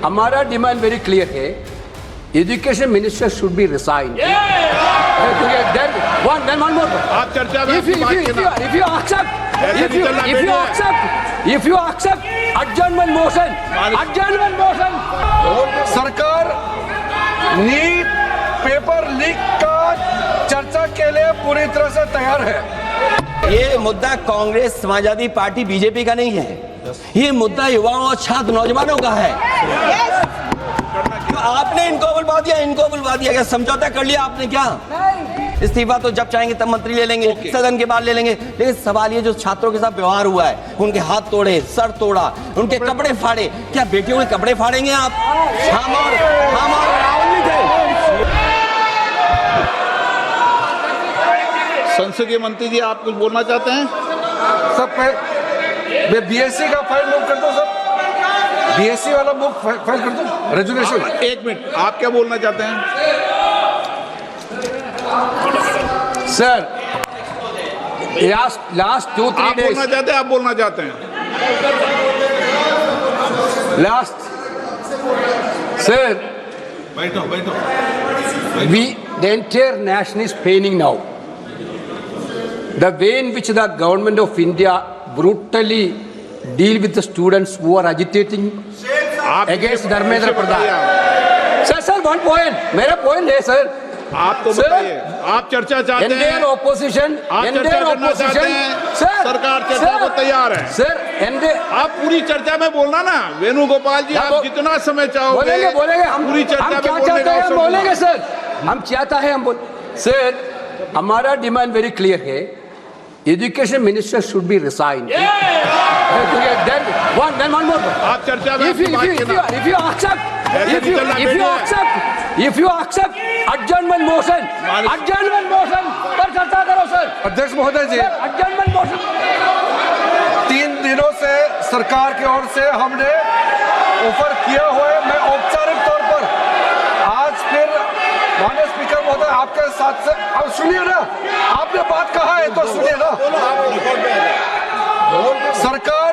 हमारा demand very clear है, education minister should be resign. Then one more. आप चर्चा में If you accept adjournment motion. सरकार नीट पेपर लीक का चर्चा के लिए पूरी तरह से तैयार है। ये मुद्दा कांग्रेस, समाजवादी पार्टी, बीजेपी का नहीं है, ये मुद्दा युवाओं और छात्र नौजवानों का है। तो आपने इनको बुलवा दिया, क्या समझौता कर लिया आपने? क्या इस्तीफा तो जब चाहेंगे तब मंत्री ले लेंगे, सदन के बाद ले लेंगे। लेकिन सवाल ये जो छात्रों के साथ व्यवहार हुआ है, उनके हाथ तोड़े, सर तोड़ा, उनके कपड़े फाड़े, क्या बेटियों के कपड़े फाड़ेंगे आप? हम और राहुल नहीं थे। संसदीय मंत्री जी, आप कुछ बोलना चाहते हैं? सब मैं बीएससी का फाइल मूव कर दो, सब बीएससी वाला मूव फाइल कर दो, रेजुलेशन। एक मिनट, आप क्या बोलना चाहते हैं? Sir, last 2-3 आप days. बोलना चाहते हैं? आप बोलना चाहते हैं? Sir, the entire nation is paining now. The way in which the government of India brutally deal with the students who are agitating against Dharmendra Pradhan. Sir, one point. मेरा point है sir. आप तो बताइए, आप चर्चा चाहते हैं? Indian opposition, आप चर्चा करना चाहते हैं? सरकार चर्चा को तैयार है। सर, आप पूरी चर्चा में बोलना ना, वेणुगोपाल जी, आप जितना समय चाहोगे बोलेंगे हम पूरी चर्चा में क्या चाहते हैं हम बोलेंगे सर। हम चाहता है हम सर, हमारा डिमांड वेरी क्लियर है, education minister should be resign. Then one more. आप चर्चा में if you accept adjournment motion पर चर्चा करो सर। अध्यक्ष महोदय जी, adjournment motion 3 दिनों से सरकार की ओर से हमने ऑफर किया हुआ है। मैं औपचारिक तौर पर आज फिर माननीय स्पीकर महोदय आपके साथ से, अब सुनिए ना, आपने बात कहा है तो सुनिए ना। सरकार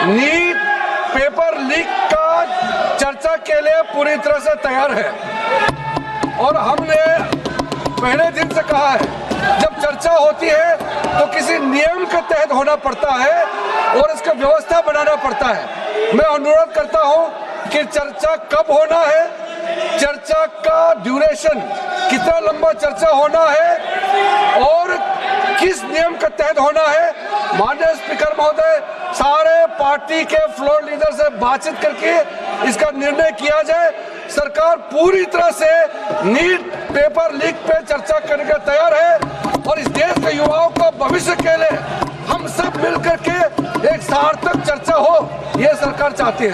नीट पेपर लीक का चर्चा के लिए पूरी तरह से तैयार है और हमने पहले दिन से कहा है, जब चर्चा होती है तो किसी नियम के तहत होना पड़ता है और इसका व्यवस्था बनाना पड़ता है। मैं अनुरोध करता हूं कि चर्चा कब होना है, चर्चा का ड्यूरेशन, कितना लंबा चर्चा होना है और किस नियम के तहत होना है, माननीय स्पीकर महोदय सारे पार्टी के फ्लोर लीडर से बातचीत करके इसका निर्णय किया जाए। सरकार पूरी तरह से नीट पेपर लीक पे चर्चा करने के तैयार है और इस देश के युवाओं का भविष्य के लिए हम सब मिलकर के एक सार्थक चर्चा हो, ये सरकार चाहती है।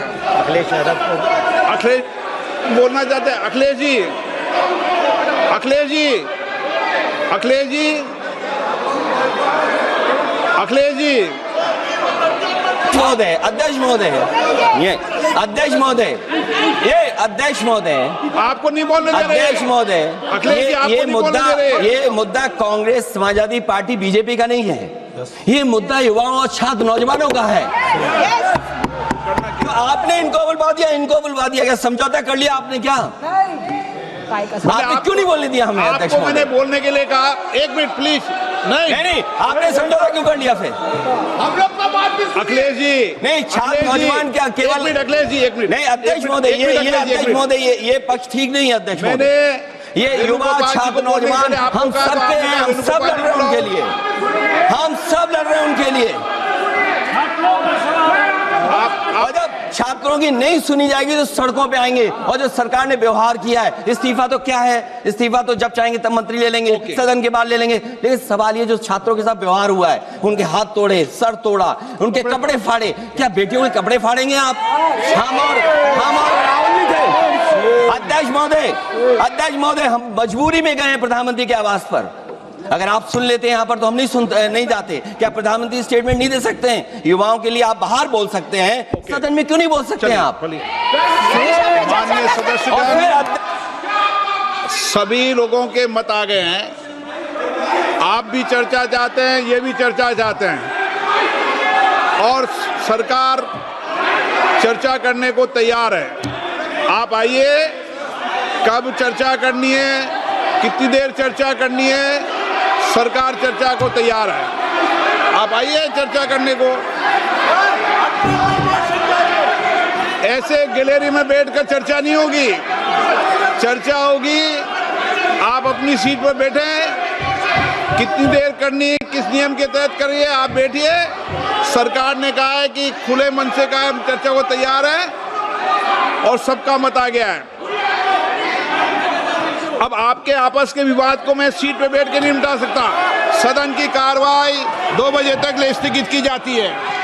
अखिलेश बोलना चाहते हैं? अखिलेश जी, महोदय, अध्यक्ष महोदय, आपको नहीं बोलने दे रहे। अध्यक्ष महोदय, अखिलेश जी, आपको नहीं बोलने दे रहे। ये मुद्दा कांग्रेस, समाजवादी पार्टी, बीजेपी का नहीं है, ये मुद्दा युवाओं और छात्र नौजवानों का है। तो आपने इनको बुलवा दिया, क्या समझौता कर लिया आपने? क्या आपने क्यों नहीं बोलने दिया हमें? अध्यक्ष आपको मैंने बोलने के लिए कहा, एक मिनट प्लीज। नहीं, आपने समझौता क्यों कर लिया फिर? हम लोग का बात भी अखिलेश जी, नहीं, छात्र नौजवान क्या केवल? अखिलेश जी, एक मिनट। नहीं अध्यक्ष महोदय, ये पक्ष ठीक नहीं है अध्यक्ष महोदय। ये युवा छात्र नौजवान हम सब के हैं, हम सब लड़ रहे हैं उनके लिए, हम सब लड़ रहे हैं उनके लिए। और जब छात्रों की नहीं सुनी जाएगी तो सड़कों पे आएंगे। और जो सरकार ने व्यवहार किया है, इस्तीफा तो क्या है, इस्तीफा तो जब चाहेंगे तब मंत्री ले लेंगे, सदन के बाद ले लेंगे। लेकिन सवाल ये जो छात्रों के साथ व्यवहार हुआ है, उनके हाथ तोड़े, सर तोड़ा, उनके कपड़े फाड़े, क्या बेटियों के कपड़े फाड़ेंगे आप? हम और राहुल नहीं थे। अध्यक्ष महोदय, हम मजबूरी में गए हैं प्रधानमंत्री के आवास पर। अगर आप सुन लेते हैं यहाँ पर तो हम नहीं जाते। क्या प्रधानमंत्री स्टेटमेंट नहीं दे सकते हैं? युवाओं के लिए आप बाहर बोल सकते हैं, सदन में क्यों नहीं बोल सकते हैं आप? माननीय सदस्य, सभी लोगों के मत आ गए हैं। आप भी चर्चा चाहते हैं, ये भी चर्चा चाहते हैं और सरकार चर्चा करने को तैयार है। आप आइए, कब चर्चा करनी है, कितनी देर चर्चा करनी है, सरकार चर्चा को तैयार है। आप आइए चर्चा करने को। ऐसे गैलरी में बैठकर चर्चा नहीं होगी। चर्चा होगी, आप अपनी सीट पर बैठे, कितनी देर करनी, किस नियम के तहत करिए, आप बैठिए। सरकार ने कहा है कि खुले मन से कहा, हम चर्चा को तैयार है और सबका मत आ गया है। अब आपके आपस के विवाद को मैं सीट पे बैठ के नहीं मिटा सकता। सदन की कार्रवाई 2 बजे तक स्थगित की जाती है।